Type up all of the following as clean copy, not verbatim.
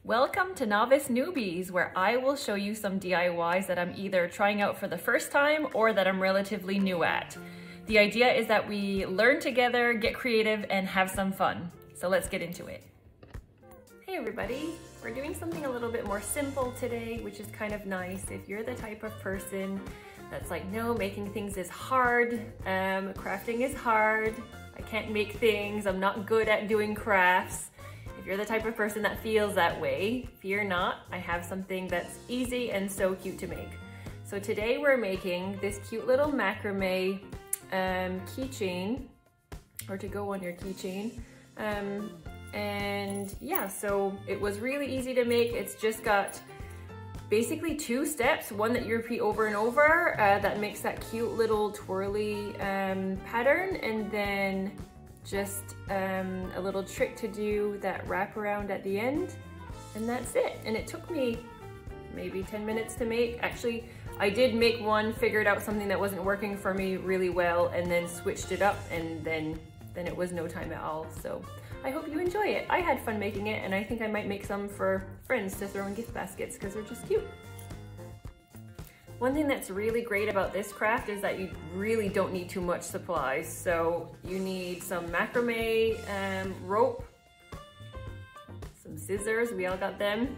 Welcome to Novice Newbies, where I will show you some DIYs that I'm either trying out for the first time or that I'm relatively new at. The idea is that we learn together, get creative, and have some fun. So let's get into it. Hey everybody, we're doing something a little bit more simple today, which is kind of nice. If you're the type of person that's like, no, making things is hard, crafting is hard, I can't make things, I'm not good at doing crafts. If you're the type of person that feels that way, fear not, I have something that's easy and so cute to make. So today we're making this cute little macrame keychain, or to go on your keychain. And yeah, so it was really easy to make. It's just got basically two steps, one that you repeat over and over that makes that cute little twirly pattern, and then just a little trick to do that wrap around at the end, and that's it. And it took me maybe 10 minutes to make. Actually, I did make one, figured out something that wasn't working for me really well, and then switched it up, and then it was no time at all. So I hope you enjoy it. I had fun making it, and I think I might make some for friends to throw in gift baskets because they're just cute. One thing that's really great about this craft is that you really don't need too much supplies. So you need some macrame rope, some scissors, we all got them,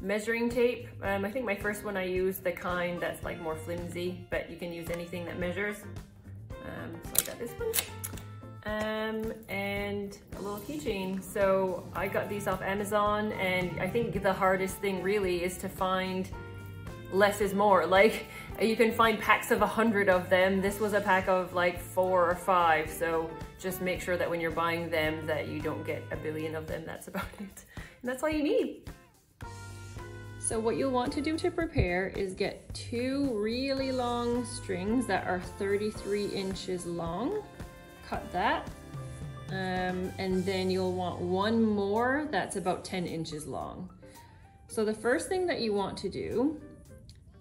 measuring tape. I think my first one I used the kind that's like more flimsy, but you can use anything that measures. So I got this one. And a little keychain. So I got these off Amazon, and I think the hardest thing really is to find less is more. Like, you can find packs of 100 of them. This was a pack of like 4 or 5, so just make sure that when you're buying them that you don't get a billion of them. That's about it, and that's all you need. So what you'll want to do to prepare is get 2 really long strings that are 33 inches long. Cut that, and then you'll want one more that's about 10 inches long. So the first thing that you want to do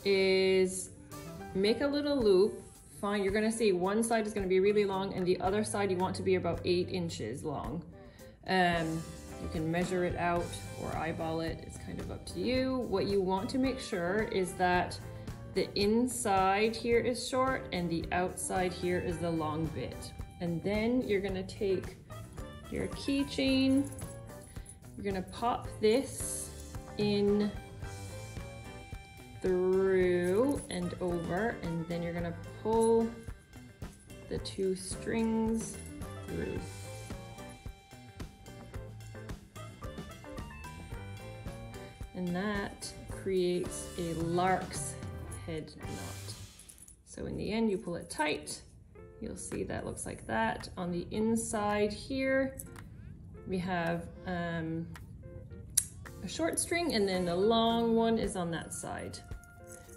is make a little loop. Fine, you're gonna see one side is gonna be really long and the other side you want to be about 8 inches long. You can measure it out or eyeball it, it's kind of up to you. What you want to make sure is that the inside here is short and the outside here is the long bit. And then you're gonna take your keychain, you're gonna pop this in through and over, and then you're gonna pull the 2 strings through. And that creates a lark's head knot. So in the end, you pull it tight. You'll see that looks like that. On the inside here, we have a short string, and then the long one is on that side.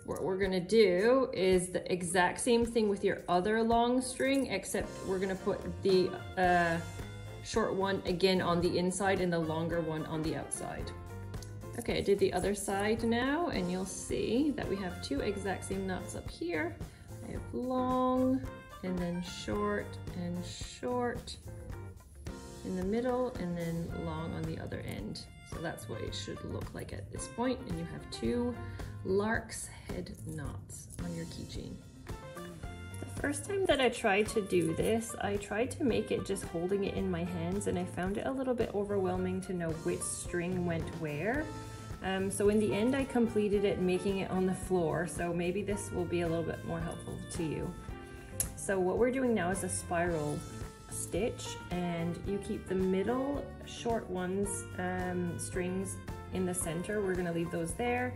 What we're gonna do is the exact same thing with your other long string, except we're gonna put the short one again on the inside and the longer one on the outside. Okay, I did the other side now, and you'll see that we have 2 exact same knots up here. I have long, and then short and short in the middle, and then long on the other end. So that's what it should look like at this point, and you have 2 lark's head knots on your keychain. The first time that I tried to do this, I tried to make it just holding it in my hands, and I found it a little bit overwhelming to know which string went where. So in the end, I completed it making it on the floor, so maybe this will be a little bit more helpful to you. So what we're doing now is a spiral stitch, and you keep the middle short ones strings in the center. We're gonna leave those there.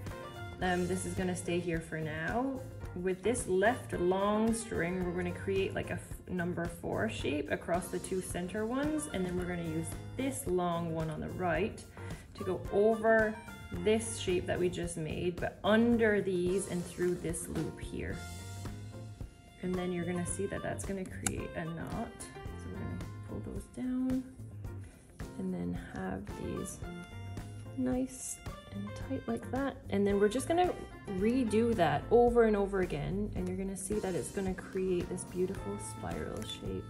This is gonna stay here for now. With this left long string, we're gonna create like a number 4 shape across the 2 center ones, and then we're gonna use this long one on the right to go over this shape that we just made, but under these and through this loop here. And then you're gonna see that that's gonna create a knot. So we're gonna pull those down and then have these nice and tight like that. And then we're just gonna redo that over and over again, and you're gonna see that it's gonna create this beautiful spiral shape.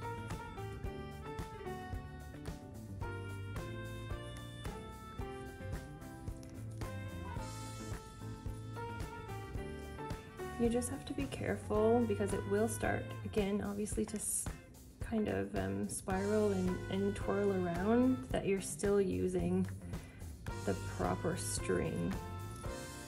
you just have to be careful because it will start again, obviously, to kind of spiral and twirl around, that you're still using the proper string,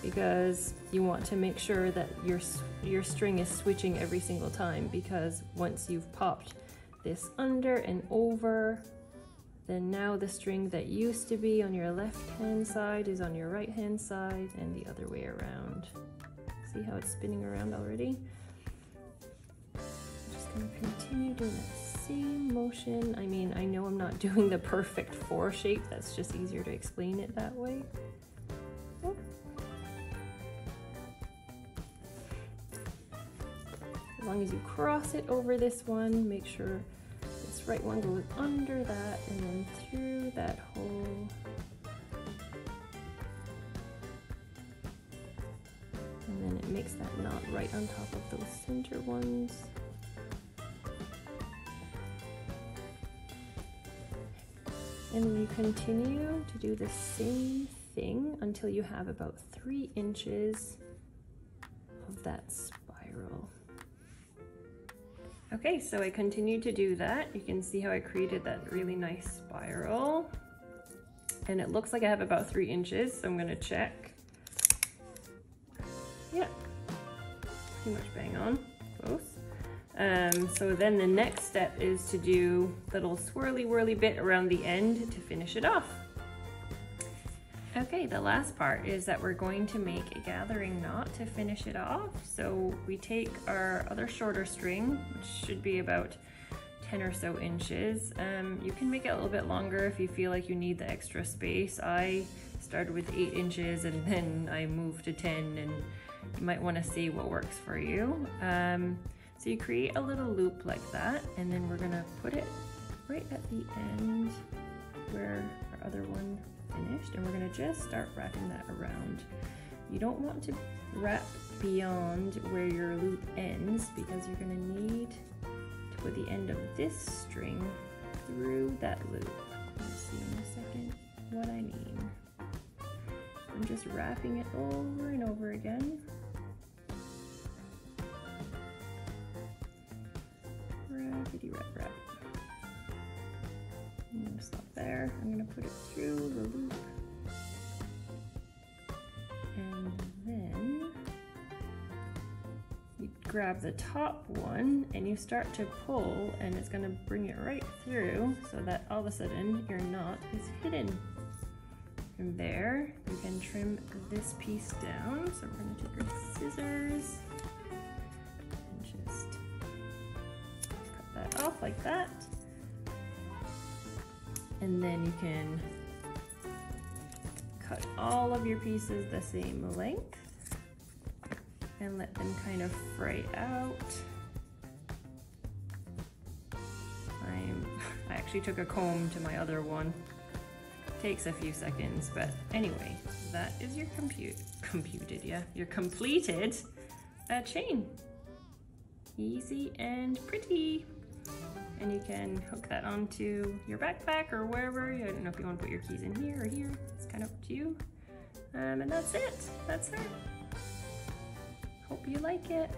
because you want to make sure that your string is switching every single time, because once you've popped this under and over, then now the string that used to be on your left hand side is on your right hand side and the other way around. See how it's spinning around already? I'm just going to continue doing that same motion. I mean, I know I'm not doing the perfect 4 shape, that's just easier to explain it that way. Oh. As long as you cross it over this one, make sure this right one goes under that and then through that hole. And then it makes that knot right on top of those center ones. And then you continue to do the same thing until you have about 3 inches of that spiral. Okay, so I continued to do that. You can see how I created that really nice spiral. And it looks like I have about 3 inches, so I'm gonna check. Yeah, pretty much bang on, close. So then the next step is to do the little swirly whirly bit around the end to finish it off. Okay, the last part is that we're going to make a gathering knot to finish it off. So we take our other shorter string, which should be about 10 or so inches. You can make it a little bit longer if you feel like you need the extra space. I started with 8 inches and then I moved to 10, and you might want to see what works for you. So you create a little loop like that, and then we're gonna put it right at the end where our other one finished, and we're gonna just start wrapping that around. You don't want to wrap beyond where your loop ends, because you're gonna need to put the end of this string through that loop. You'll see in a second what I mean. I'm just wrapping it over and over again. Rapidy wrap wrap. I'm gonna stop there. I'm gonna put it through the loop. And then you grab the top one and you start to pull, and it's gonna bring it right through so that all of a sudden your knot is hidden. From there, you can trim this piece down. So we're gonna take our scissors and just cut that off like that. And then you can cut all of your pieces the same length and let them kind of fray out. I actually took a comb to my other one. Takes a few seconds, but anyway, that is your your completed chain. Easy and pretty. And you can hook that onto your backpack or wherever. I don't know if you want to put your keys in here or here. It's kind of up to you. And that's it. That's it. Hope you like it.